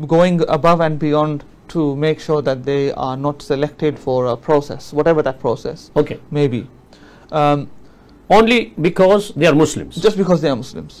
going above and beyond to make sure that they are not selected for a process, whatever that process may be, only because they are Muslims, just because they are Muslims.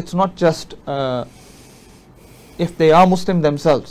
it's not just if they are Muslim themselves,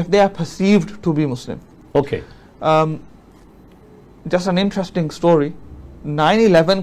if they are perceived to be Muslim. Okay. Just an interesting story, 9/11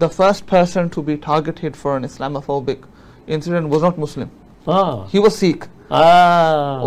the first person to be targeted for an Islamophobic incident was not Muslim. He was Sikh.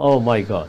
Oh my God.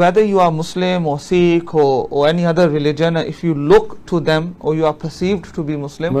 whether you are Muslim or Sikh or any other religion, if you look to them or you are perceived to be Muslim,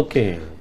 Okay.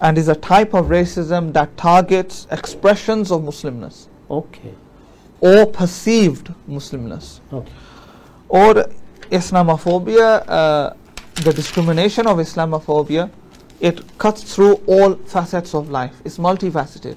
and is a type of racism that targets expressions of Muslimness, or perceived Muslimness. Or Islamophobia, the discrimination of Islamophobia, it cuts through all facets of life. It's multifaceted.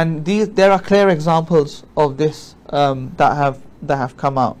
and there are clear examples of this that have come out.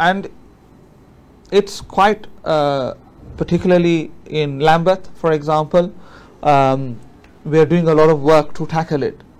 and it's quite particularly in Lambeth, for example, we are doing a lot of work to tackle it,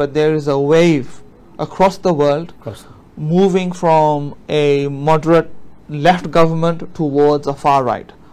but there is a wave across the world moving from a moderate left government towards a far right.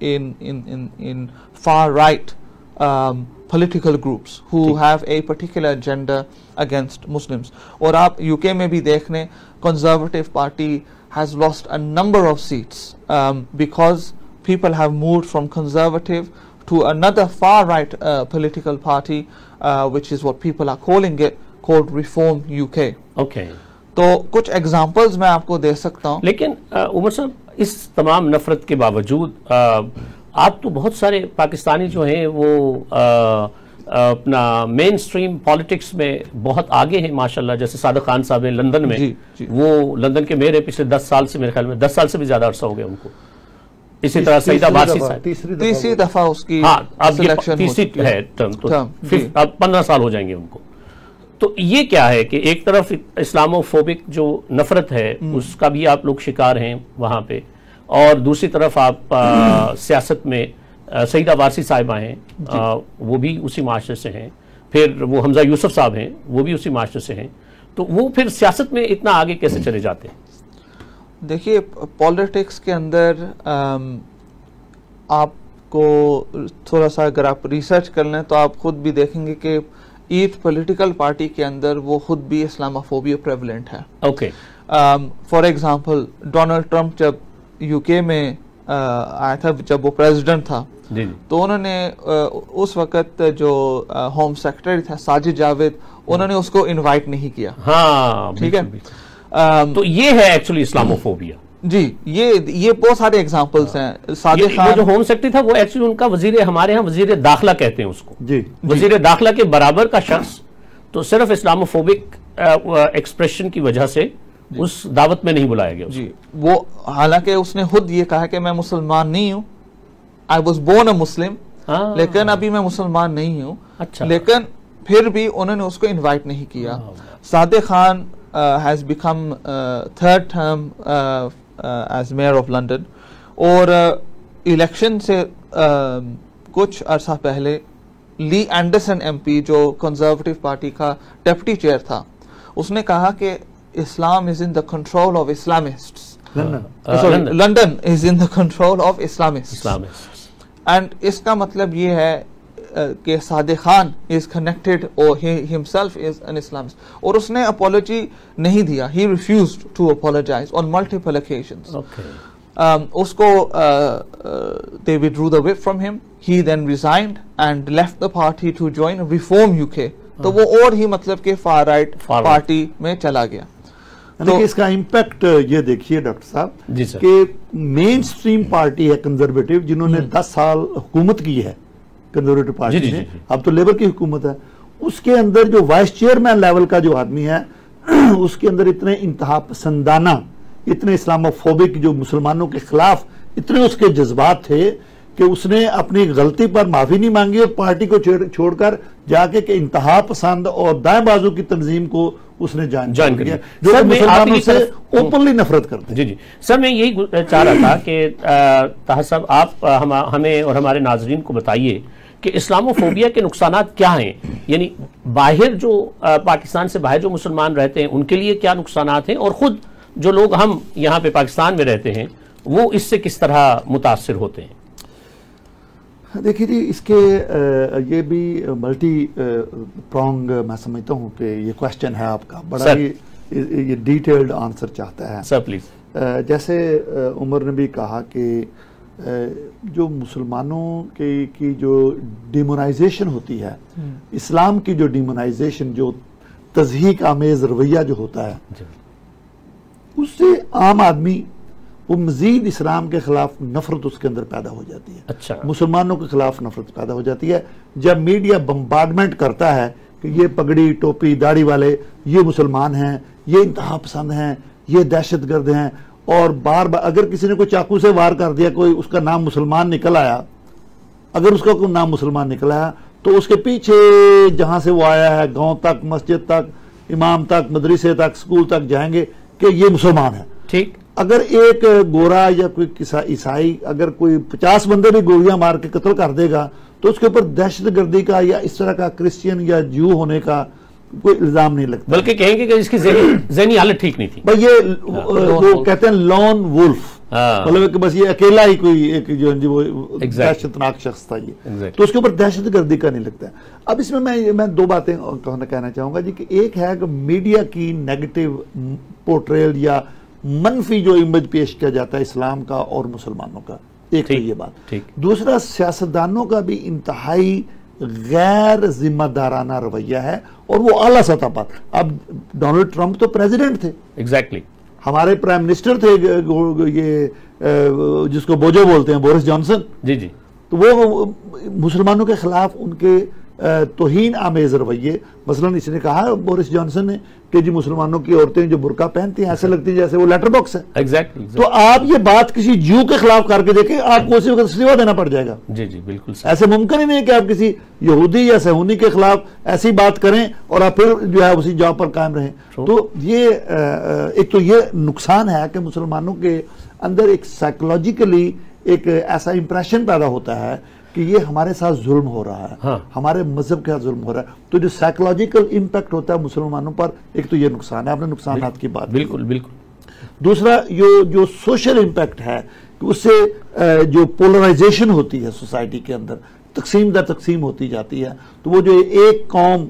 in far right political groups who have a particular agenda against Muslims. اور آپ UK میں بھی دیکھ لیں, Conservative Party has lost a number of seats because people have moved from Conservative to another far right political party which is what people are calling it, called Reform UK. Okay. تو کچھ examples میں آپ کو دے سکتا ہوں. لیکن عمر صاحب اس تمام نفرت کے باوجود آپ تو بہت سارے پاکستانی جو ہیں وہ اپنا مین سٹریم پالیٹکس میں بہت آگے ہیں ماشاءاللہ, جیسے صادق خان صاحب ہیں لندن میں, وہ لندن کے میئر ہیں پچھلے 10 سال سے, میرے خیال میں 10 سال سے بھی زیادہ عرصہ ہو گیا ان کو. اسی طرح سعید عباسی صاحب تیسری دفعہ اس کی سلیکشن تیسری ہے ٹرم, تو اب 15 سال ہو جائیں گے ان کو. تو یہ کیا ہے کہ ایک طرف اسلامو فوبک جو نفرت ہے اس کا بھی آپ لوگ شکار ہیں وہاں پہ, اور دوسری طرف آپ سیاست میں سعید عباسی صاحبہ ہیں, وہ بھی اسی معاشرے سے ہیں, پھر وہ حمزہ یوسف صاحب ہیں وہ بھی اسی معاشرے سے ہیں, تو وہ پھر سیاست میں اتنا آگے کیسے چلے جاتے ہیں؟ دیکھیے پالیٹکس کے اندر آپ کو تھوڑا سا اگر آپ ریسرچ کر لیں تو آپ خود بھی دیکھیں گے کہ ایچ پولیٹیکل پارٹی کے اندر وہ خود بھی اسلاموفوبیا پریویلنٹ ہے. Okay, for example Donald Trump جب UK میں آیا تھا, جب وہ پریزیڈنٹ تھا, تو انہوں نے اس وقت جو ہوم سیکرٹری تھا ساجد جاوید, انہوں نے اس کو انوائٹ نہیں کیا. ہاں ٹھیک ہے, تو یہ ہے ایکچولی اسلاموفوبیا. جی یہ بہت سارے ایگزامپلس ہیں. صادق خان جو ہوم سیکرٹری تھا وہ ایکچولی ان کا وزیر, ہمارے ہاں وزیر داخلہ کہتے ہیں اس کو, وزیر داخلہ کے برابر کا شخص, تو صرف اسلاموفوبک ایکسپریشن کی وجہ سے اس دعوت میں نہیں بلایا گیا. جی وہ حالانکہ اس نے خود یہ کہا کہ میں مسلمان نہیں ہوں, I was born a Muslim, لیکن ابھی میں مسلمان نہیں ہوں. لیکن پھر بھی انہوں نے اس کو انوائٹ نہیں کیا. Sadiq Khan has become third term as mayor of London, اور الیکشن سے کچھ عرصہ پہلے لی اینڈرسن MP جو کنزرویٹو پارٹی کا ڈپٹی چیئر تھا, اس نے کہا کہ Islam is in the control of Islamists. London is in the control of Islamists. And اس کا مطلب یہ ہے کہ Sadiq Khan is connected or he himself is an Islamist. اور اس نے apology نہیں دیا. He refused to apologize on multiple occasions. اس کو they withdrew the whip from him. He then resigned and left the party to join Reform UK. تو وہ اور ہی مطلب کہ فار رائٹ پارٹی میں چلا گیا. لیکن اس کا امپیکٹ یہ دیکھیے ڈاکٹر صاحب کہ مین سٹریم پارٹی ہے کنزرویٹو, جنہوں نے 10 سال حکومت کی ہے کنزرویٹو پارٹی نے, اب تو لیبر کی حکومت ہے, اس کے اندر جو وائس چیئرمین لیول کا جو آدمی ہے اس کے اندر اتنے انتہا پسندانہ, اتنے اسلاموفوبک, جو مسلمانوں کے خلاف اتنے اس کے جذبات تھے کہ اس نے اپنی غلطی پر معافی نہیں مانگی اور پارٹی کو چھوڑ کر جا کے کہ انتہا پسند اور دائیں بازو کی تنظیم کو اس نے جوائن کر دیا, جو مسلمانوں سے اوپنلی نفرت کرتے. جی سر, میں یہی چاہ رہا تھا کہ طاہر صاحب آپ ہمیں اور ہمارے ناظرین کو بتائیے کہ اسلاموفوبیا کے نقصانات کیا ہیں, یعنی باہر جو پاکستان سے باہر جو مسلمان رہتے ہیں ان کے لیے کیا نقصانات ہیں, اور خود جو لوگ ہم یہاں پہ پاکستان میں رہتے ہیں وہ اس سے کس طرح متاثر ہوتے ہیں. دیکھیے جی, اس کے یہ بھی ملٹی پرونگ میں سمجھتا ہوں کہ یہ کوشچن ہے آپ کا, بڑا ہی یہ ڈیٹیلڈ آنسر چاہتا ہے. Sir please. جیسے عمر نے بھی کہا کہ جو مسلمانوں کی جو ڈیمونائزیشن ہوتی ہے, اسلام کی جو ڈیمونائزیشن, جو تضحیک آمیز رویہ جو ہوتا ہے, اس سے عام آدمی وہ مزید اسلام کے خلاف نفرت اس کے اندر پیدا ہو جاتی ہے. اچھا. مسلمانوں کے خلاف نفرت پیدا ہو جاتی ہے جب میڈیا بمبارڈمنٹ کرتا ہے کہ یہ پگڑی ٹوپی داڑھی والے یہ مسلمان ہیں, یہ انتہا پسند ہیں, یہ دہشت گرد ہیں, اور بار بار اگر کسی نے کوئی چاقو سے وار کر دیا, کوئی اس کا نام مسلمان نکل آیا, اگر اس کا کوئی نام مسلمان نکل آیا تو اس کے پیچھے جہاں سے وہ آیا ہے, گاؤں تک, مسجد تک, امام تک, مدرسے تک, اسکول تک جائیں گے کہ یہ مسلمان ہے. ٹھیک. اگر ایک گورا یا کوئی عیسائی اگر کوئی 50 بندے بھی گولیاں مار کے قتل کر دے گا تو اس کے اوپر دہشت گردی کا یا اس طرح کا کرسچین یا جو ہونے کا کوئی الزام نہیں لگتا, بلکہ کہیں گے کہ اس کی ذہنی حالت ٹھیک نہیں تھی. بھئی یہ وہ کہتے ہیں لون وولف, مطلب کہ بس یہ اکیلا ہی کوئی ایک جو وہ دہشتناک شخص تھا یہ، تو اس کے اوپر دہشت گردی کا نہیں لگتا ہے۔ اب اس میں میں دو باتیں کہنا چاہوں گا جی، کہ ایک ہے کہ میڈیا کی نیگیٹو پورٹریل یا منفی جو امیج پیش کیا جاتا ہے اسلام کا اور مسلمانوں کا، ایک تو یہ بات۔ دوسرا، سیاستدانوں کا بھی انتہائی غیر ذمہ دارانہ رویہ ہے، اور وہ اعلیٰ سطح پر۔ اب ڈونلڈ ٹرمپ تو پریزیڈنٹ تھے، ایگزیکٹلی، ہمارے پرائم منسٹر تھے یہ جس کو بوجو بولتے ہیں، بورس جانسن، جی جی، تو وہ مسلمانوں کے خلاف ان کے توہین آمیز رویے، مثلا اس نے کہا بورس جانسن نے کہ جی مسلمانوں کی عورتیں جو برقع پہنتی ہیں ایسے لگتی ہیں جیسے وہ لیٹر باکس ہے۔ ایگزیکٹلی، تو آپ یہ بات کسی جیو کے خلاف کر کے دیکھیں، آپ کو اسی وقت استعفیٰ دینا پڑ جائے گا۔ جی جی بالکل، ایسے ممکن ہی نہیں کہ آپ کسی یہودی یا صہیونی کے خلاف ایسی بات کریں اور آپ پھر جو ہے اسی جاب پر قائم رہیں۔ تو یہ ایک تو یہ نقصان ہے کہ مسلمانوں کے اندر ایک سائیکولوجیکلی ایک ایسا امپریشن پیدا ہوتا ہے کہ یہ ہمارے ساتھ ظلم ہو رہا ہے، ہمارے مذہب کے ساتھ ظلم ہو رہا ہے۔ تو جو سائیکولوجیکل امپیکٹ ہوتا ہے مسلمانوں پر، ایک تو یہ نقصان ہے، آپ نے نقصانات کی بات، بالکل بالکل۔ دوسرا جو سوشل امپیکٹ ہے کہ اس سے جو پولرائزیشن ہوتی ہے سوسائٹی کے اندر، تقسیم در تقسیم ہوتی جاتی ہے، تو وہ جو ایک قوم،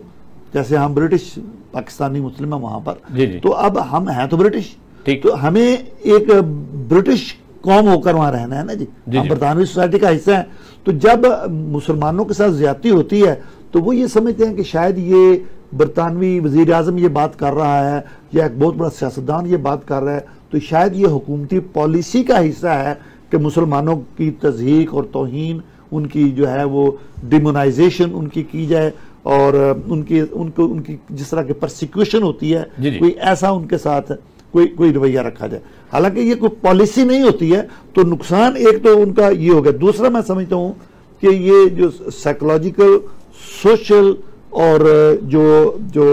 جیسے ہم برٹش پاکستانی مسلم ہیں وہاں پر، تو اب ہم ہیں تو برٹش، تو ہمیں ایک برٹش قوم ہو کر وہاں رہنا ہے نا جی، ہم برطانوی سوسائٹی کا حصہ ہیں۔ تو جب مسلمانوں کے ساتھ زیادتی ہوتی ہے تو وہ یہ سمجھتے ہیں کہ شاید یہ برطانوی وزیر اعظم یہ بات کر رہا ہے یا ایک بہت بڑا سیاستدان یہ بات کر رہا ہے، تو شاید یہ حکومتی پالیسی کا حصہ ہے کہ مسلمانوں کی تضحیک اور توہین، ان کی جو ہے وہ ڈیمونائزیشن ان کی جائے، اور ان کی جس طرح کی پرسیکیوشن ہوتی ہے کوئی ایسا ان کے ساتھ کوئی رویہ رکھا جائے، حالانکہ یہ کوئی پالیسی نہیں ہوتی ہے۔ تو نقصان ایک تو ان کا یہ ہو گیا۔ دوسرا میں سمجھتا ہوں کہ یہ جو سائیکولوجیکل، سوشل اور جو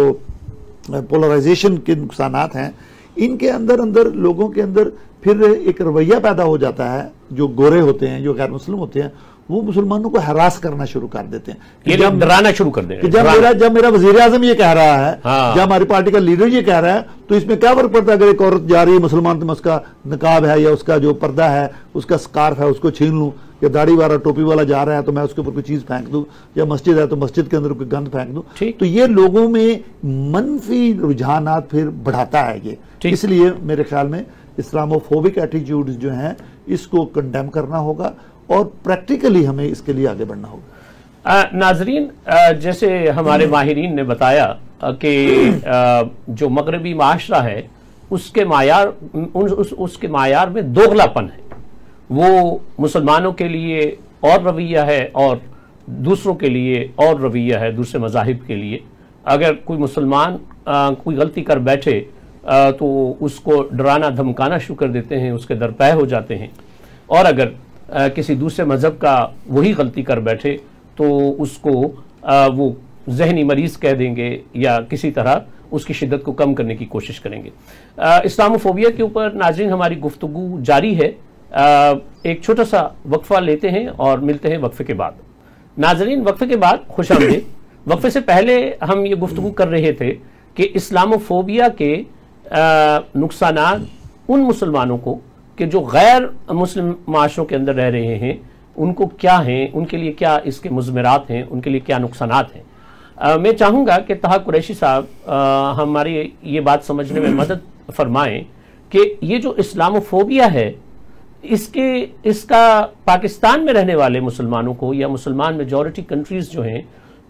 پولرائزیشن کے نقصانات ہیں، ان کے اندر لوگوں کے اندر پھر ایک رویہ پیدا ہو جاتا ہے، جو گورے ہوتے ہیں، جو غیر مسلم ہوتے ہیں، وہ مسلمانوں کو ہراس کرنا شروع کر دیتے ہیں، جب ڈرانا شروع کر دیں، جب میرا وزیر اعظم یہ کہہ رہا ہے، جب ہماری پارٹی کا لیڈر یہ کہہ رہا ہے، تو اس میں کیا فرق پڑتا ہے اگر ایک عورت جا رہی ہے مسلمان، تو اس کا نقاب ہے یا اس کا جو پردہ ہے، اس کا سکارف ہے، اس کو چھین لوں، یا داڑھی والا ٹوپی والا جا رہا ہے تو میں اس کے اوپر کوئی چیز پھینک دوں، یا مسجد ہے تو مسجد کے اندر کوئی گند پھینک دوں۔ تو یہ لوگوں میں منفی رجحانات پھر بڑھاتا ہے یہ، اس لیے میرے خیال میں اسلاموفوبک ایٹیٹیوڈز جو ہیں اس کو کنڈیم کرنا ہوگا، اور پریکٹیکلی ہمیں اس کے لیے آگے بڑھنا ہوگا۔ ناظرین، جیسے ہمارے ماہرین نے بتایا کہ جو مغربی معاشرہ ہے اس کے معیار میں دوغلا پن ہے، وہ مسلمانوں کے لیے اور رویہ ہے اور دوسروں کے لیے اور رویہ ہے، دوسرے مذاہب کے لیے۔ اگر کوئی مسلمان کوئی غلطی کر بیٹھے تو اس کو ڈرانا دھمکانا شروع کر دیتے ہیں، اس کے درپے ہو جاتے ہیں، اور اگر کسی دوسرے مذہب کا وہی غلطی کر بیٹھے تو اس کو وہ ذہنی مریض کہہ دیں گے، یا کسی طرح اس کی شدت کو کم کرنے کی کوشش کریں گے۔ اسلاموفوبیا کے اوپر ناظرین ہماری گفتگو جاری ہے، ایک چھوٹا سا وقفہ لیتے ہیں اور ملتے ہیں وقفے کے بعد۔ ناظرین، وقفے کے بعد خوش آمدید۔ وقفے سے پہلے ہم یہ گفتگو کر رہے تھے کہ اسلاموفوبیا کے نقصانات ان مسلمانوں کو کہ جو غیر مسلم معاشروں کے اندر رہ رہے ہیں ان کو کیا ہیں، ان کے لیے کیا اس کے مضمرات ہیں، ان کے لیے کیا نقصانات ہیں۔ میں چاہوں گا کہ طه قریشی صاحب ہماری یہ بات سمجھنے میں مدد فرمائیں کہ یہ جو اسلاموفوبیا ہے اس کا پاکستان میں رہنے والے مسلمانوں کو یا مسلمان میجورٹی کنٹریز جو ہیں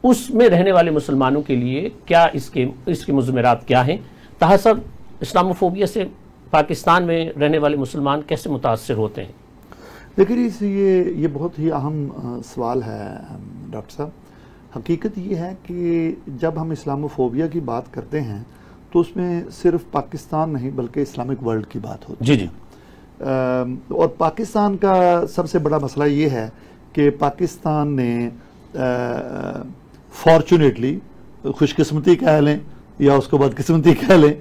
اس میں رہنے والے مسلمانوں کے لیے کیا اس کے مضمرات کیا ہیں۔ طه صاحب، اسلاموفوبیا سے پاکستان میں رہنے والے مسلمان کیسے متاثر ہوتے ہیں؟ دیکھیے، یہ بہت ہی اہم سوال ہے ڈاکٹر صاحب۔ حقیقت یہ ہے کہ جب ہم اسلاموفوبیا کی بات کرتے ہیں تو اس میں صرف پاکستان نہیں بلکہ اسلامک ورلڈ کی بات ہوتی ہے۔ جی جی۔ اور پاکستان کا سب سے بڑا مسئلہ یہ ہے کہ پاکستان نے فارچونیٹلی، خوش قسمتی کہہ لیں یا اس کو بدقسمتی کہہ لیں،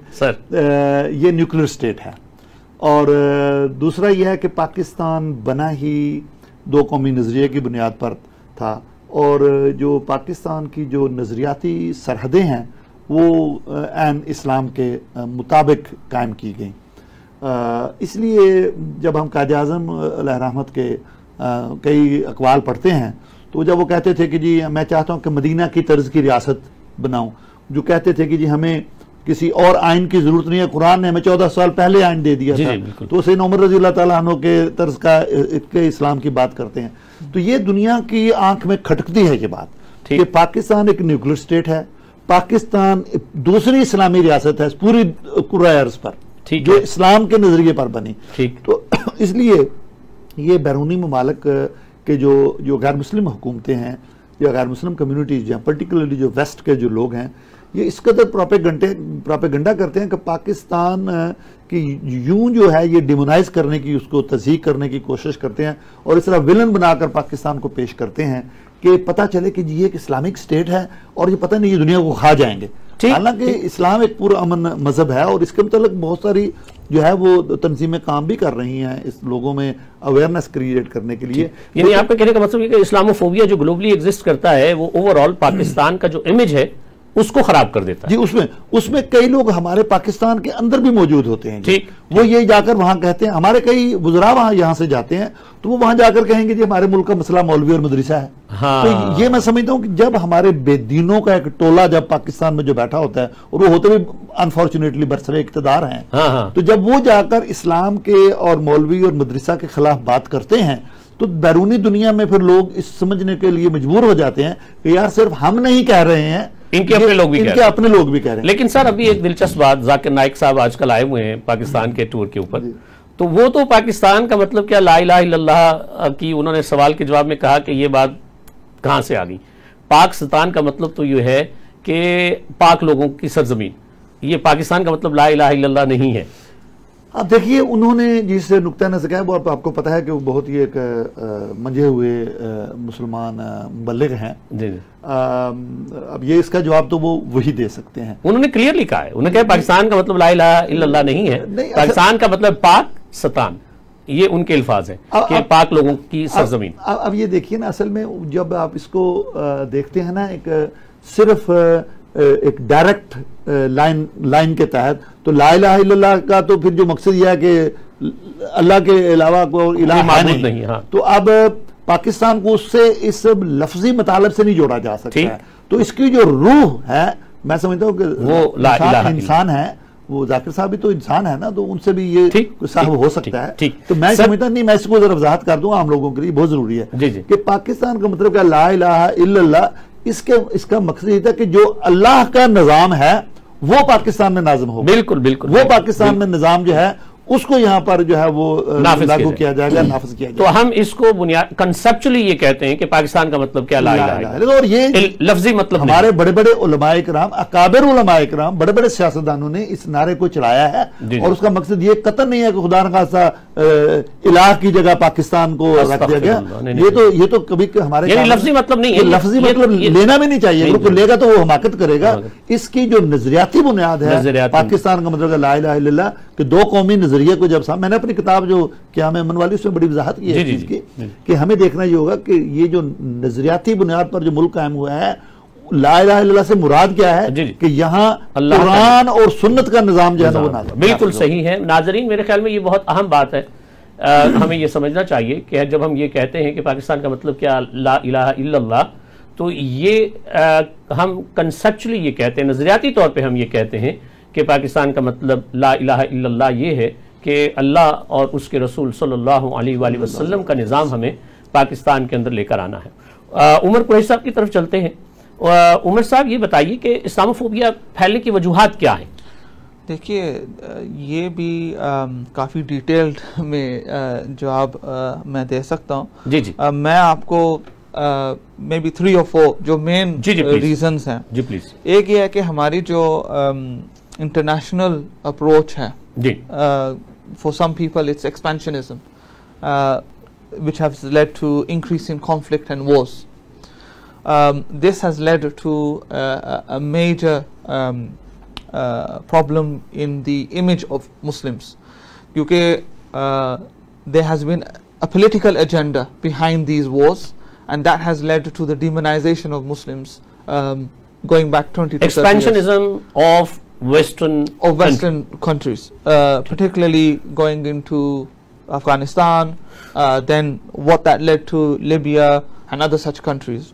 یہ نیوکلیر اسٹیٹ ہے، اور دوسرا یہ ہے کہ پاکستان بنا ہی دو قومی نظریے کی بنیاد پر تھا، اور جو پاکستان کی جو نظریاتی سرحدیں ہیں وہ عین اسلام کے مطابق قائم کی گئیں۔ اس لیے جب ہم قائد اعظم علیہ رحمت کے کئی اقوال پڑھتے ہیں تو جب وہ کہتے تھے کہ جی میں چاہتا ہوں کہ مدینہ کی طرز کی ریاست بناؤں، جو کہتے تھے کہ جی ہمیں کسی اور آئین کی ضرورت نہیں ہے، قرآن نے ہمیں 14 سال پہلے آئین دے دیا تھا، تو سیدنا عمر رضی اللہ تعالیٰ عنہ کے طرز کا اسلام کی بات کرتے ہیں. تو یہ دنیا کی آنکھ میں کھٹکتی ہے یہ بات کہ پاکستان ایک نیوکلیر اسٹیٹ ہے، پاکستان دوسری اسلامی ریاست ہے پوری کرۂ ارض پر جو اسلام کے نظریے پر بنی. تو اس لیے یہ بیرونی ممالک کے جو غیر مسلم حکومتیں ہیں یا غیر مسلم کمیونٹیز ہیں، پرٹیکولرلی جو ویسٹ کے جو لوگ ہیں، یہ اس قدر پروپیگنڈا کرتے ہیں کہ پاکستان کی یوں جو ہے یہ ڈیمونائز کرنے کی، اس کو تضحیق کرنے کی کوشش کرتے ہیں اور اس طرح ولن بنا کر پاکستان کو پیش کرتے ہیں کہ پتہ چلے کہ یہ ایک اسلامک اسٹیٹ ہے اور یہ پتہ نہیں یہ دنیا کو کھا جائیں گے. حالانکہ اسلام ایک پورا امن مذہب ہے اور اس کے متعلق بہت ساری جو ہے وہ تنظیمیں کام بھی کر رہی ہیں اس لوگوں میں اویئرنیس کریٹ کرنے کے لیے. یعنی آپ کا کہنے کا مطلب یہ کہ اسلاموفوبیا جو گلوبلی ایگزسٹ کرتا ہے وہ اوور آل پاکستان کا جو امیج ہے اس کو خراب کر دیتا ہے. جی اس میں کئی لوگ ہمارے پاکستان کے اندر بھی موجود ہوتے ہیں. وہ یہ جا کر وہاں کہتے ہیں، ہمارے کئی وزراء وہاں یہاں سے جاتے ہیں تو وہ وہاں جا کر کہیں گے جی ہمارے ملک کا مسئلہ مولوی اور مدرسہ ہے. تو یہ میں سمجھتا ہوں کہ جب ہمارے بے دینوں کا ایک ٹولہ جب پاکستان میں جو بیٹھا ہوتا ہے اور وہ ہوتے بھی انفارچونیٹلی برسر اقتدار ہیں، تو جب وہ جا کر اسلام کے اور مولوی اور مدرسہ کے خلاف بات کرتے ہیں تو بیرونی دنیا میں پھر لوگ اس سمجھنے کے لیے مجبور ہو جاتے ہیں کہ یار صرف ہم نہیں کہہ رہے ہیں، ان کے اپنے لوگ بھی کہہ رہے ہیں. لیکن سر ابھی ایک دلچسپ بات، ذاکر نائک صاحب آج کل آئے ہوئے ہیں پاکستان کے ٹور کے اوپر، تو وہ تو پاکستان کا مطلب کیا لا الہ الا اللہ کی انہوں نے سوال کے جواب میں کہا کہ یہ بات کہاں سے آ گئی. پاکستان کا مطلب تو یہ ہے کہ پاک لوگوں کی سرزمین، یہ پاکستان کا مطلب لا الہ الا اللہ نہیں ہے. اب دیکھیے انہوں نے جس نقطہ نظر کہا وہ آپ کو پتا ہے کہ وہ بہت ہی ایک منجھے ہوئے مسلمان مبلغ ہیں. اب یہ اس کا جواب تو وہ وہی دے سکتے ہیں. انہوں نے کلیئرلی کہا ہے، انہوں نے کہا پاکستان کا مطلب لا الہ الا اللہ نہیں ہے، پاکستان کا مطلب پاک ستان، یہ ان کے الفاظ ہیں کہ پاک لوگوں کی سرزمین. اب یہ دیکھیے نا، اصل میں جب آپ اس کو دیکھتے ہیں نا ایک صرف ایک ڈائریکٹ لائن کے تحت، تو لا الہ الا اللہ کا تو پھر جو مقصد یہ ہے کہ اللہ کے علاوہ کوئی الہ نہیں. تو اب پاکستان کو اس سے اس لفظی مطالب سے نہیں جوڑا جا سکتا ہے. تو اس کی جو روح ہے میں سمجھتا ہوں کہ وہ انسان ہے، وہ ذاکر صاحب بھی تو انسان ہے نا، تو ان سے بھی یہ صاحب ہو سکتا ہے. تو میں سمجھتا نہیں، میں اس کو ذرا وضاحت کر دوں عام لوگوں کے لیے بہت ضروری ہے کہ پاکستان کا مطلب کیا لا الہ الا اللہ، اس کا مقصد یہ تھا کہ جو اللہ کا نظام ہے وہ پاکستان میں نازم ہو. بالکل وہ پاکستان میں نظام جو ہے اس کو یہاں پر جو ہے وہ لاگو کیا جائے گا، نافذ کیا جائے گا. تو ہم اس کو کنسپچولی یہ کہتے ہیں کہ پاکستان کا مطلب کیا لا الہ الا اللہ، اور یہ لفظی مطلب ہمارے بڑے بڑے علماء کرام، اکابر علماء کرام، بڑے بڑے سیاستدانوں نے اس نعرے کو چلایا ہے اور اس کا مقصد یہ قطعاً نہیں ہے کہ خدا نخواستہ الہ کی جگہ پاکستان کو رکھ دیا گیا. یہ تو کبھی ہمارے لفظی مطلب نہیں ہے، لفظی مطلب لینا بھی نہیں چاہیے، بالکل لے گا تو وہ حماقت کرے گا. اس کی جو نظریاتی بنیاد ہے پاکستان کا مطلب لا الہ الا اللہ کہ دو قومی نظریے کو جب میں نے اپنی کتاب جو قیام امن والی اس میں بڑی وضاحت کی ہے چیز کی کہ ہمیں دیکھنا یہ ہوگا کہ یہ جو نظریاتی بنیاد پر جو ملک قائم ہوا ہے، لا الہ الا اللہ سے مراد کیا ہے کہ یہاں قرآن اور سنت کا نظام جو ہے نا وہ نازل. بالکل صحیح ہے. ناظرین میرے خیال میں یہ بہت اہم بات ہے، ہمیں یہ سمجھنا چاہیے کہ جب ہم یہ کہتے ہیں کہ پاکستان کا مطلب کیا لا الہ الا اللہ، تو یہ ہم کنسپچولی یہ کہتے ہیں، نظریاتی طور پہ ہم یہ کہتے ہیں کہ پاکستان کا مطلب لا الہ الا اللہ یہ ہے کہ اللہ اور اس کے رسول صلی اللہ علیہ وآلہ وسلم کا نظام ہمیں پاکستان کے اندر لے کر آنا ہے. عمر قریشی صاحب کی طرف چلتے ہیں. عمر صاحب یہ بتائیے کہ اسلاموفوبیا پھیلنے کی وجوہات کیا ہیں؟ دیکھیے یہ بھی کافی ڈیٹیلڈ میں جواب میں دے سکتا ہوں. جی میں آپ کو مے بی 3 or 4 جو مین ریزنز ہیں. جی پلیز. ایک یہ ہے کہ ہماری جو انٹرنیشنل اپروچ ہے، for some people it's expansionism, which has led to increasing conflict and wars. This has led to a major problem in the image of Muslims, because there has been a political agenda behind these wars, and that has led to the demonization of Muslims going back 20 to 30 years. Expansionism of Western countries, particularly going into Afghanistan, then what that led to Libya and other such countries.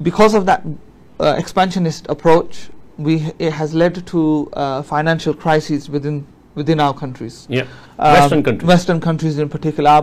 Because of that expansionist approach, it has led to financial crises within our countries. Yeah. Western countries in particular.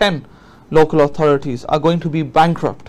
10 local authorities are going to be bankrupt.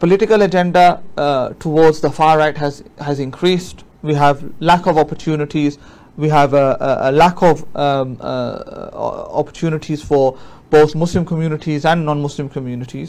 political agenda towards the far right has increased. We have lack of opportunities. We have a lack of opportunities for both Muslim communities and non-Muslim communities.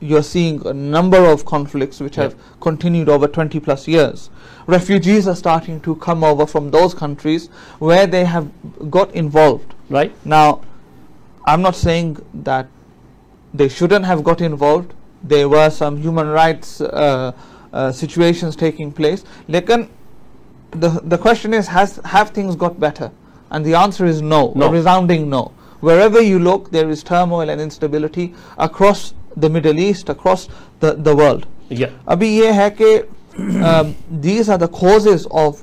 You're seeing a number of conflicts which have continued over 20 plus years. Refugees are starting to come over from those countries where they have got involved. Right. Now, I'm not saying that they shouldn't have got involved. There were some human rights situations taking place. Lekin the question is, have things got better? And the answer is no. A resounding no. Wherever you look, there is turmoil and instability across the Middle East, across the world. Yeah. Abhi ye hai ke these are the causes of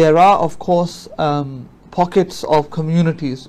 there are of course pockets of communities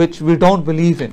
which we don't believe in.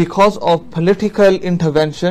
because of political intervention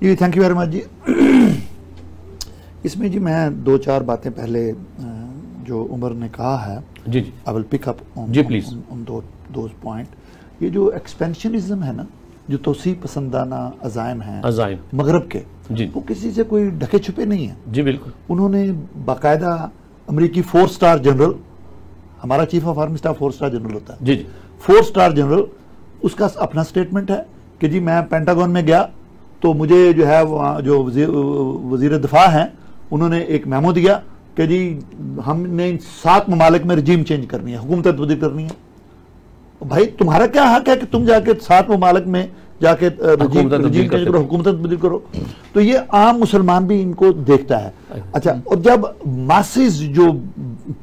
جی thank you very much جی. اس میں جی میں 2-4 باتیں پہلے جو عمر نے کہا ہے جی جی I will pick up on جی پلیز those point. یہ جو ایکسپینشنزم ہے نا، جو توسیع پسندانہ عزائم ہیں مغرب کے، جی وہ کسی سے کوئی ڈھکے چھپے نہیں ہیں. جی بالکل. انہوں نے باقاعدہ امریکی 4 اسٹار جنرل، ہمارا chief of army staff 4 star general ہوتا ہے، جی جی 4 اسٹار جنرل، اس کا اپنا سٹیٹمنٹ ہے کہ جی میں پینٹاگون میں گیا تو مجھے جو ہے جو وزیر دفاع ہیں انہوں نے ایک میمو دیا کہ جی ہم نے 7 ممالک میں رجیم چینج کرنی ہے، حکومت تبدیل کرنی ہے. بھائی تمہارا کیا حق ہے کہ تم جا کے 7 ممالک میں جا کے رجیم چینج کرو، حکومت تبدیل کرو؟ تو یہ عام مسلمان بھی ان کو دیکھتا ہے. اچھا، اور جب ماسز جو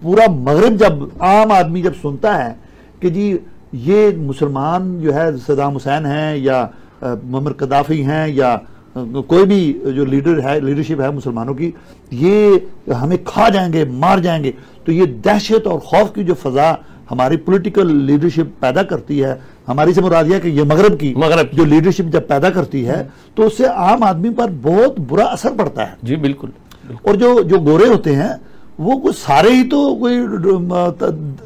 پورا مغرب، جب عام آدمی جب سنتا ہے کہ جی یہ مسلمان جو ہے صدام حسین ہیں یا معمر قذافی ہیں یا کوئی بھی جو لیڈرشپ ہے مسلمانوں کی، یہ ہمیں کھا جائیں گے، مار جائیں گے، تو یہ دہشت اور خوف کی جو فضا ہماری پولیٹیکل لیڈرشپ پیدا کرتی ہے، ہماری سے مراد یہ کہ یہ مغرب کی جو لیڈرشپ جب پیدا کرتی ہے تو اس سے عام آدمی پر بہت برا اثر پڑتا ہے. جی بالکل. اور جو گورے ہوتے ہیں وہ کوئی سارے ہی تو کوئی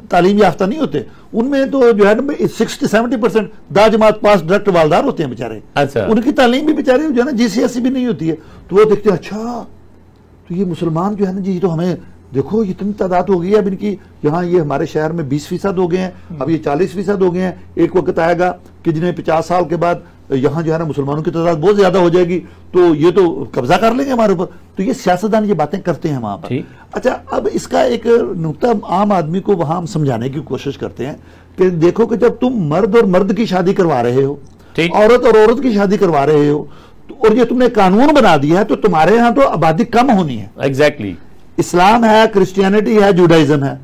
تعلیم یافتہ نہیں ہوتے، ان میں تو جو ہے نا 60-70% دا جماعت پاس ڈائریکٹ والدار ہوتے ہیں بیچارے. اچھا. ان کی تعلیم بھی بیچارے جو ہے نا GCSE بھی نہیں ہوتی ہے، تو وہ دیکھتے ہیں اچھا تو یہ مسلمان جو ہے نا جی تو ہمیں دیکھو اتنی تعداد ہو گئی ہے اب ان کی، یہاں یہ ہمارے شہر میں 20% ہو گئے ہیں، اب یہ 40% ہو گئے ہیں. ایک وقت آئے گا کہ جنہیں 50 سال کے بعد یہاں جو ہے نا مسلمانوں کی تعداد بہت زیادہ ہو جائے گی تو یہ تو قبضہ کر لیں گے ہمارے اوپر. تو یہ سیاستدان یہ باتیں کرتے ہیں وہاں پر. اچھا، اب اس کا ایک نقطہ عام آدمی کو وہاں ہم سمجھانے کی کوشش کرتے ہیں کہ دیکھو کہ جب تم مرد اور مرد کی شادی کروا رہے ہو، عورت اور عورت کی شادی کروا رہے ہو، اور یہ تم نے قانون بنا دیا ہے، تو تمہارے ہاں تو آبادی کم ہونی ہے. ایگزیکٹلی. اسلام ہے، کرسچینٹی ہے، جوڈائزم ہے،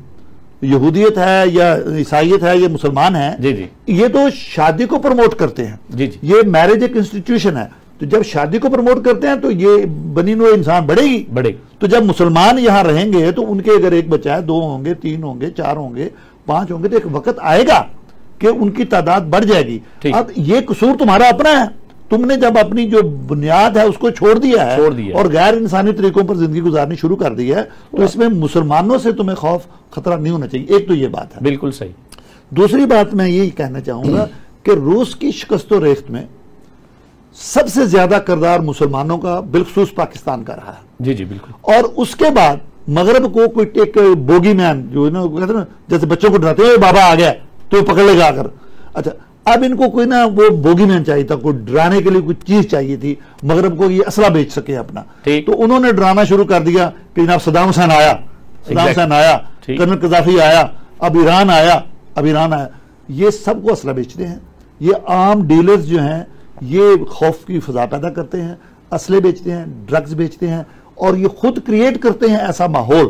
یہودیت ہے یا عیسائیت ہے، یہ مسلمان ہیں، جی جی یہ تو شادی کو پروموٹ کرتے ہیں. جی جی یہ میرج ایک انسٹیٹیوشن ہے، تو جب شادی کو پروموٹ کرتے ہیں تو یہ بنی نوع انسان بڑھے گی. تو جب مسلمان یہاں رہیں گے تو ان کے اگر ایک بچہ ہے، 2 ہوں گے، 3 ہوں گے، 4 ہوں گے، 5 ہوں گے، تو ایک وقت آئے گا کہ ان کی تعداد بڑھ جائے گی. اب یہ قصور تمہارا اپنا ہے، تم نے جب اپنی جو بنیاد ہے اس کو چھوڑ دیا ہے اور غیر انسانی طریقوں پر زندگی گزارنی شروع کر دی ہے، تو اس میں مسلمانوں سے تمہیں خوف خطرہ نہیں ہونا چاہیے. ایک تو یہ بات ہے. بالکل صحیح. دوسری بات میں یہی کہنا چاہوں گا کہ روس کی شکست و ریخت میں سب سے زیادہ کردار مسلمانوں کا بالخصوص پاکستان کا رہا ہے. جی جی بالکل. اور اس کے بعد مغرب کو کوئی ایک بوگی مین جو کہتے ہیں نا، جیسے بچوں کو ڈراتے ہیں بابا آ گیا تو پکڑ لے گا آ کر. اچھا، اب ان کو کوئی نا وہ بوگی مین چاہیے تھا، کوئی ڈرانے کے لیے کوئی چیز چاہیے تھی مغرب کو، یہ اسلحہ بیچ سکے اپنا. تو انہوں نے ڈرانا شروع کر دیا کہ جناب صدام حسین آیا، کرنل قذافی آیا، اب ایران آیا. یہ سب کو اسلحہ بیچتے ہیں. یہ عام ڈیلرز جو ہیں یہ خوف کی فضا پیدا کرتے ہیں، اسلحے بیچتے ہیں، ڈرگز بیچتے ہیں، اور یہ خود کریٹ کرتے ہیں ایسا ماحول،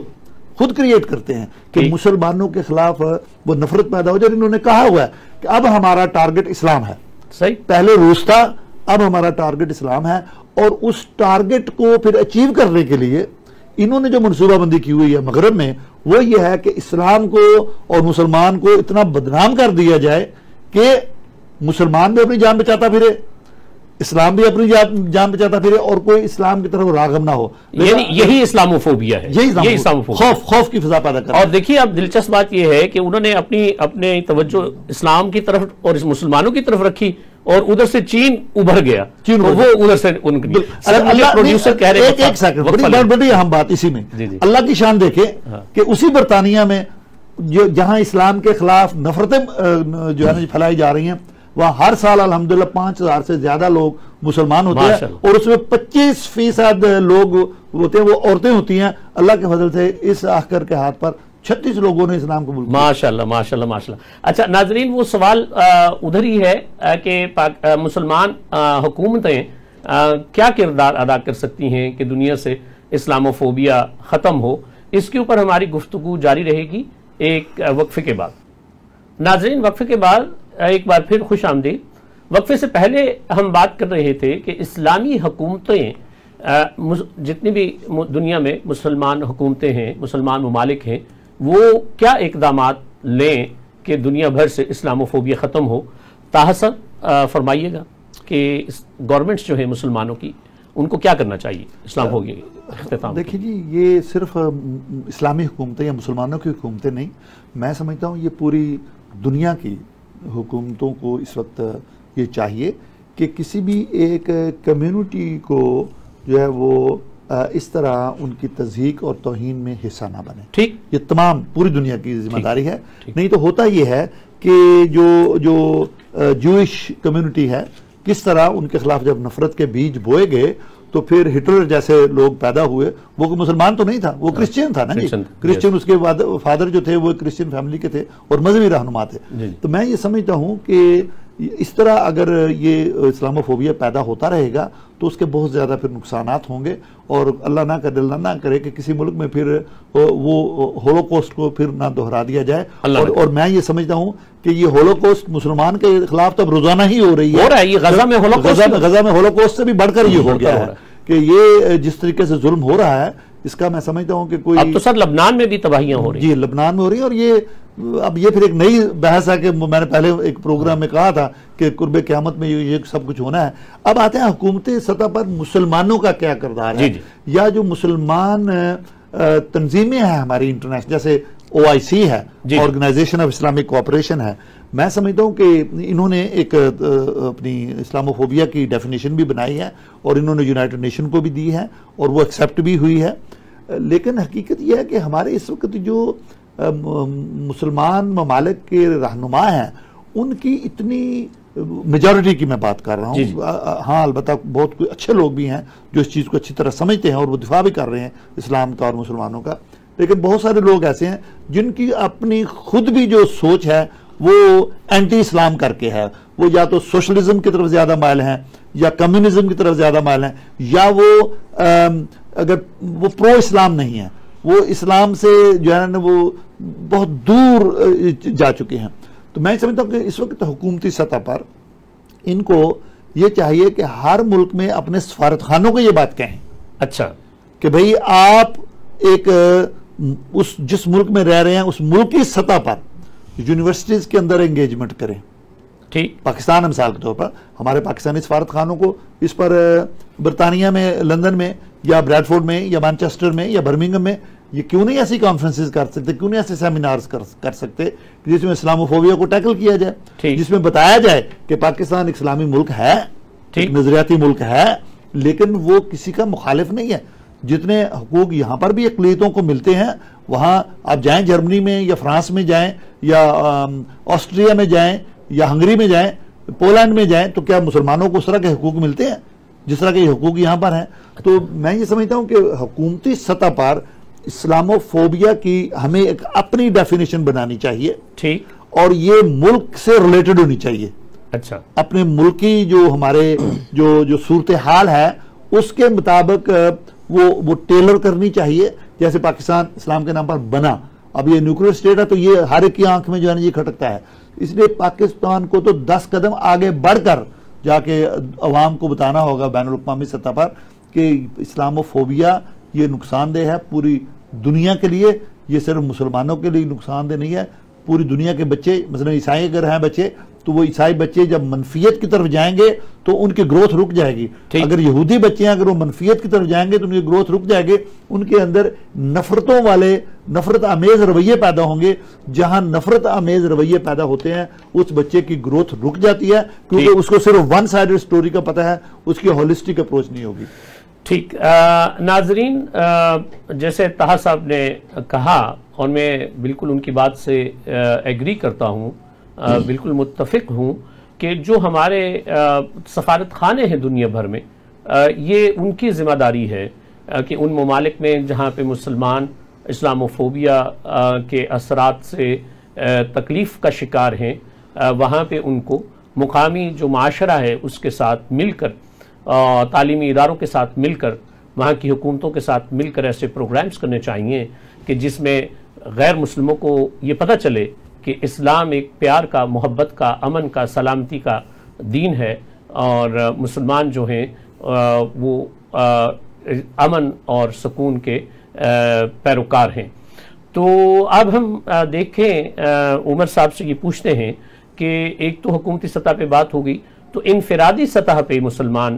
خود کریٹ کرتے ہیں کہ مسلمانوں کے خلاف وہ نفرت پیدا ہو جائے. انہوں نے کہا ہوا ہے کہ اب ہمارا ٹارگٹ اسلام ہے. صحیح. پہلے روس تھا، اب ہمارا ٹارگٹ اسلام ہے. اور اس ٹارگٹ کو پھر اچیو کرنے کے لیے انہوں نے جو منصوبہ بندی کی ہوئی ہے مغرب میں، وہ یہ ہے کہ اسلام کو اور مسلمان کو اتنا بدنام کر دیا جائے کہ مسلمان بھی اپنی جان بچاتا پھرے، اسلام بھی اپنی جان بچاتا پھرے، اور کوئی اسلام کی طرف راغب نہ ہو. یہی اسلاموفوبیا ہے، یہی خوف کی فضا پیدا کرتا ہے. اور دیکھیے اب دلچسپ بات یہ ہے کہ انہوں نے اپنے توجہ اسلام کی طرف اور مسلمانوں کی طرف رکھی، اور ادھر سے چین ابھر گیا، وہ ادھر سے ان کی پروڈیوسر کہہ رہے ہیں. ایک سیکنڈ، بڑی اہم بات اسی میں اللہ کی شان دیکھیں کہ اسی برطانیہ میں جہاں اسلام کے خلاف نفرتیں جو ہے پھیلائی جا رہی ہیں، وہاں ہر سال الحمدللہ 5000 سے زیادہ لوگ مسلمان ہوتے ہیں، اور اس میں 25% لوگ ہوتے ہیں وہ عورتیں ہوتی ہیں. اللہ کے فضل سے اس آخر کے ہاتھ پر 36 لوگوں نے اسلام قبول کیا. ماشاءاللہ ماشاءاللہ ماشاءاللہ. اچھا ناظرین، وہ سوال ادھر ہی ہے کہ مسلمان حکومتیں کیا کردار ادا کر سکتی ہیں کہ دنیا سے اسلاموفوبیا ختم ہو. اس کے اوپر ہماری گفتگو جاری رہے گی ایک وقفے کے بعد. ناظرین، وقفے کے بعد ایک بار پھر خوش آمدید. وقفے سے پہلے ہم بات کر رہے تھے کہ اسلامی حکومتیں جتنی بھی دنیا میں مسلمان حکومتیں ہیں، مسلمان ممالک ہیں، وہ کیا اقدامات لیں کہ دنیا بھر سے اسلاموفوبیا ختم ہو. تاحسن فرمائیے گا کہ گورنمنٹس جو ہیں مسلمانوں کی ان کو کیا کرنا چاہیے اسلام ہوگی اختتام؟ دیکھیں جی، یہ صرف اسلامی حکومتیں یا مسلمانوں کی حکومتیں نہیں، میں سمجھتا ہوں یہ پوری دنیا کی حکومتوں کو اس وقت یہ چاہیے کہ کسی بھی ایک کمیونٹی کو جو ہے وہ اس طرح ان کی تضحیک اور توہین میں حصہ نہ بنے. ٹھیک، یہ تمام پوری دنیا کی ذمہ داری ہے. نہیں تو ہوتا یہ ہے کہ جو جوئش کمیونٹی ہے، کس طرح ان کے خلاف جب نفرت کے بیج بوئے گئے تو پھر ہٹلر جیسے لوگ پیدا ہوئے. وہ مسلمان تو نہیں تھا، وہ کرسچین تھا نا جی. کرسچین، اس کے فادر جو تھے وہ کرسچین فیملی کے تھے اور مذہبی رہنما تھے. تو میں یہ سمجھتا ہوں کہ اس طرح اگر یہ اسلاموفوبیا پیدا ہوتا رہے گا تو اس کے بہت زیادہ پھر نقصانات ہوں گے، اور اللہ نہ کرے، اللہ نہ کرے کہ کسی ملک میں پھر وہ ہولوکوسٹ کو پھر نہ دہرا دیا جائے. اور میں یہ سمجھتا ہوں کہ یہ ہولوکوسٹ مسلمان کے خلاف تب روزانہ ہی ہو رہی ہے. یہ غزہ میں ہولوکوسٹ سے بھی بڑھ کر یہ ہو گیا ہے کہ یہ جس طریقے سے ظلم ہو رہا ہے اس کا میں سمجھتا ہوں کہ کوئی... اب تو سر لبنان میں بھی تباہیاں ہو رہی ہیں. جی، لبنان میں ہو رہی ہیں. اور اب یہ پھر ایک نئی بحث ہے کہ میں نے پہلے ایک پروگرام میں کہا تھا کہ قرب قیامت میں یہ سب کچھ ہونا ہے. اب آتے ہیں حکومتی سطح پر مسلمانوں کا کیا کردار ہے، یا جو مسلمان تنظیمیں ہیں ہماری انٹرنیشنل، جیسے OIC ہے، آرگنائزیشن آف اسلامک کوآپریشن ہے. میں سمجھتا ہوں کہ انہوں نے ایک اپنی اسلاموفوبیا کی ڈیفینیشن بھی بنائی ہے اور انہوں نے یونائٹڈ نیشن کو بھی دی ہے اور وہ ایکسیپٹ بھی ہوئی ہے. لیکن حقیقت یہ ہے کہ ہمارے اس وقت جو مسلمان ممالک کے رہنما ہیں ان کی اتنی میجورٹی کی میں بات کر رہا ہوں. ہاں، البتہ بہت کوئی اچھے لوگ بھی ہیں جو اس چیز کو اچھی طرح سمجھتے ہیں اور وہ دفاع بھی کر رہے ہیں اسلام کا اور مسلمانوں کا. لیکن بہت سارے لوگ ایسے ہیں جن کی اپنی خود بھی جو سوچ ہے وہ اینٹی اسلام کر کے ہے. وہ یا تو سوشلزم کی طرف زیادہ مائل ہیں، یا کمیونزم کی طرف زیادہ مائل ہیں، یا وہ اگر وہ پرو اسلام نہیں ہیں، وہ اسلام سے جو ہے نا وہ بہت دور جا چکے ہیں. تو میں سمجھتا ہوں کہ اس وقت حکومتی سطح پر ان کو یہ چاہیے کہ ہر ملک میں اپنے سفارت خانوں کو یہ بات کہیں. اچھا، کہ بھئی آپ ایک جس ملک میں رہ رہے ہیں اس ملک کی سطح پر یونیورسٹیز کے اندر انگیجمنٹ کریں. ٹھیک، پاکستان مثال کے طور پر ہمارے پاکستانی سفارت خانوں کو اس پر برطانیہ میں، لندن میں، یا بریڈ فورڈ میں، یا مانچسٹر میں، یا برمنگم میں یہ کیوں نہیں ایسی کانفرنسز کر سکتے، کیوں نہیں ایسے سیمینارز کر سکتے جس میں اسلاموفوبیا کو ٹیکل کیا جائے، جس میں بتایا جائے کہ پاکستان ایک اسلامی ملک ہے، ایک نظریاتی ملک ہے، لیکن وہ کسی کا مخالف نہیں ہے. جتنے حقوق یہاں پر بھی اقلیتوں کو ملتے ہیں وہاں آپ جائیں، جرمنی میں یا فرانس میں جائیں یا آسٹریا میں جائیں یا ہنگری میں جائیں، پولینڈ میں جائیں، تو کیا مسلمانوں کو اس طرح کے حقوق ملتے ہیں جس طرح کے حقوق یہاں پر ہیں؟ تو میں یہ سمجھتا ہوں کہ حکومتی سطح پر اسلاموفوبیا کی ہمیں ایک اپنی ڈیفینیشن بنانی چاہیے. ٹھیک، اور یہ ملک سے ریلیٹڈ ہونی چاہیے. اچھا، اپنے ملکی جو ہمارے جو صورتحال ہے اس کے مطابق وہ ٹیلر کرنی چاہیے. جیسے پاکستان اسلام کے نام پر بنا، اب یہ نیوکلیر اسٹیٹ ہے تو یہ ہر ایک کی آنکھ میں جو ہے نا یہ کھٹکتا ہے. اس لیے پاکستان کو تو 10 قدم آگے بڑھ کر جا کے عوام کو بتانا ہوگا بین الاقوامی سطح پر کہ اسلاموفوبیا یہ نقصان دہ ہے پوری دنیا کے لیے. یہ صرف مسلمانوں کے لیے نقصان دہ نہیں ہے، پوری دنیا کے بچے، مثلا عیسائی اگر ہیں بچے تو وہ عیسائی بچے جب منفیت کی طرف جائیں گے تو ان کی گروتھ رک جائے گی. اگر یہودی بچے ہیں اگر وہ منفیت کی طرف جائیں گے تو ان کی گروتھ رک جائے گی. ان کے اندر نفرتوں والے نفرت آمیز رویے پیدا ہوں گے. جہاں نفرت آمیز رویے پیدا ہوتے ہیں اس بچے کی گروتھ رک جاتی ہے کیونکہ اس کو صرف ون سائیڈڈ سٹوری کا پتہ ہے، اس کی ہولسٹک اپروچ نہیں ہوگی. ٹھیک، ناظرین، جیسے طاہر صاحب نے کہا اور میں بالکل ان کی بات سے ایگری کرتا ہوں، بالکل متفق ہوں کہ جو ہمارے سفارت خانے ہیں دنیا بھر میں، یہ ان کی ذمہ داری ہے کہ ان ممالک میں جہاں پہ مسلمان اسلاموفوبیا کے اثرات سے تکلیف کا شکار ہیں وہاں پہ ان کو مقامی جو معاشرہ ہے اس کے ساتھ مل کر، تعلیمی اداروں کے ساتھ مل کر، وہاں کی حکومتوں کے ساتھ مل کر ایسے پروگرامز کرنے چاہیے کہ جس میں غیر مسلموں کو یہ پتہ چلے کہ اسلام ایک پیار کا، محبت کا، امن کا، سلامتی کا دین ہے اور مسلمان جو ہیں وہ امن اور سکون کے پیروکار ہیں. تو اب ہم دیکھیں، عمر صاحب سے یہ پوچھتے ہیں کہ ایک تو حکومتی سطح پہ بات ہوگی، تو انفرادی سطح پہ مسلمان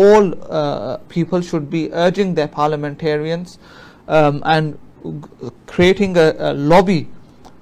all people should be urging their parliamentarians and creating a lobby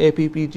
APPG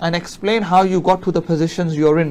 and explain how you got to the positions you're in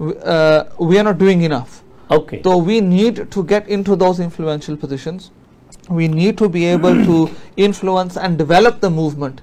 we are not doing enough. Okay. So we need to get into those influential positions. We need to be able to influence and develop the movement.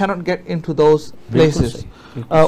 cannot get into those places.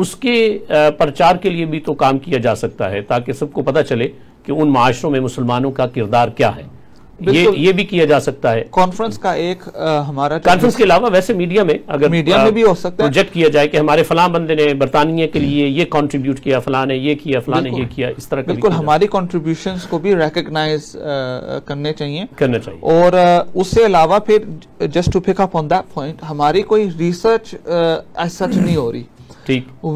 اس کے پرچار کے لیے بھی تو کام کیا جا سکتا ہے تاکہ سب کو پتہ چلے کہ ان معاشروں میں مسلمانوں کا کردار کیا ہے. یہ بھی کیا جا سکتا ہے. کانفرنس کا ایک ہمارا کانفرنس کے علاوہ ویسے میڈیا میں اگر میڈیا میں بھی ہو سکتا ہے پروجیکٹ کیا جائے کہ ہمارے فلاں بندے نے برطانیہ کے لیے یہ کنٹریبیوٹ کیا, فلاں نے یہ کیا, فلاں نے یہ کیا, اس طرح کا بالکل ہماری کنٹریبیوشنز کو بھی ریکگنائز کرنا چاہیے. اور اس سے علاوہ پھر just to pick up on that point, ہماری کوئی ریسرچ ایز سچ نہیں ہو رہی.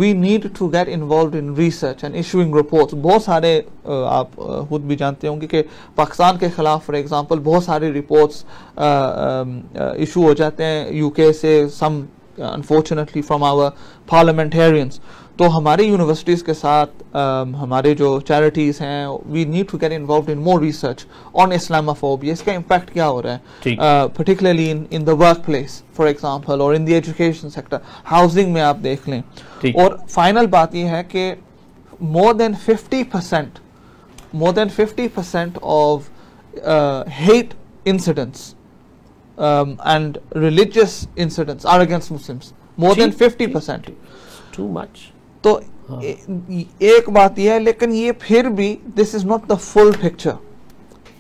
We need to get involved in research and issuing reports. بہت سارے آپ خود بھی جانتے ہوں گے کہ پاکستان کے خلاف فار ایگزامپل بہت سارے رپورٹس ایشو ہو جاتے ہیں یو کے سے, some unfortunately from our parliamentarians. تو ہماری یونیورسٹیز کے ساتھ ہمارے جو چیریٹیز ہیں we need to get involved in more research on Islamophobia. اس کا امپیکٹ کیا ہو رہا ہے particularly in the workplace for example or in the education sector. housing میں آپ دیکھ لیں. اور فائنل بات یہ ہے کہ more than 50% of hate incidents and religious incidents are against Muslims. More than 50%. Too much. تو ایک بات یہ ہے, لیکن یہ پھر بھی this is not the full picture.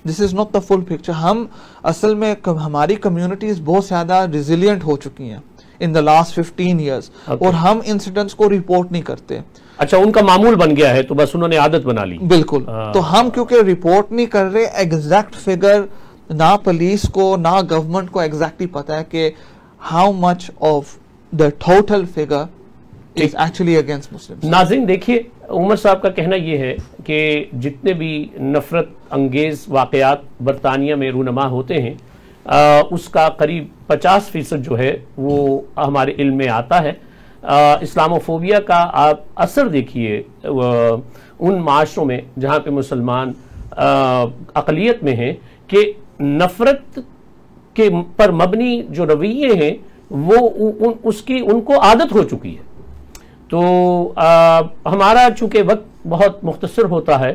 This is not the full picture. ہم اصل میں ہماری کمیونٹیز بہت زیادہ ریزیلینٹ ہو چکی ہیں in the last 15 years. اور ہم انسیڈنٹس کو رپورٹ نہیں کرتے. اچھا, ان کا معمول بن گیا ہے تو بس انہوں نے عادت بنا لی. بالکل. تو ہم کیونکہ رپورٹ نہیں کر رہے, ایگزیکٹ فگر نہ پولیس کو نہ گورنمنٹ کو ایگزیکٹلی پتا ہے کہ how much of the total figure is actually against Muslims. ناظرین دیکھیے, عمر صاحب کا کہنا یہ ہے کہ جتنے بھی نفرت انگیز واقعات برطانیہ میں رونما ہوتے ہیں اس کا قریب 50% جو ہے وہ ہمارے علم میں آتا ہے. اسلاموفوبیا کا آپ اثر دیکھیے ان معاشروں میں جہاں پہ مسلمان اقلیت میں ہیں کہ نفرت کے پر مبنی جو رویے ہیں وہ ان کو عادت ہو چکی ہے. تو ہمارا چونکہ وقت بہت مختصر ہوتا ہے,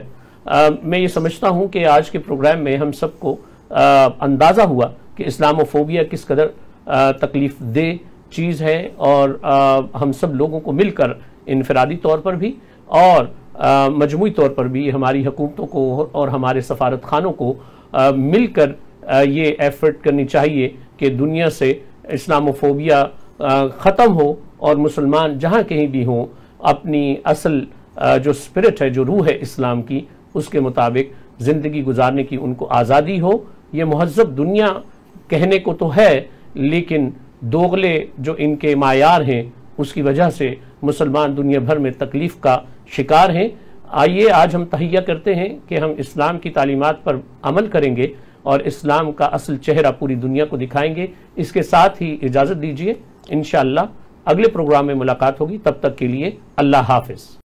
میں یہ سمجھتا ہوں کہ آج کے پروگرام میں ہم سب کو اندازہ ہوا کہ اسلاموفوبیا کس قدر تکلیف دہ چیز ہے, اور ہم سب لوگوں کو مل کر انفرادی طور پر بھی اور مجموعی طور پر بھی ہماری حکومتوں کو اور ہمارے سفارت خانوں کو مل کر یہ ایفرٹ کرنی چاہیے کہ دنیا سے اسلاموفوبیا ختم ہو اور مسلمان جہاں کہیں بھی ہوں اپنی اصل جو اسپرٹ ہے, جو روح ہے اسلام کی, اس کے مطابق زندگی گزارنے کی ان کو آزادی ہو. یہ مہذب دنیا کہنے کو تو ہے, لیکن دوغلے جو ان کے معیار ہیں اس کی وجہ سے مسلمان دنیا بھر میں تکلیف کا شکار ہیں. آئیے آج ہم تہیہ کرتے ہیں کہ ہم اسلام کی تعلیمات پر عمل کریں گے اور اسلام کا اصل چہرہ پوری دنیا کو دکھائیں گے. اس کے ساتھ ہی اجازت دیجیے, انشاءاللہ اگلے پروگرام میں ملاقات ہوگی. تب تک کے لیے اللہ حافظ.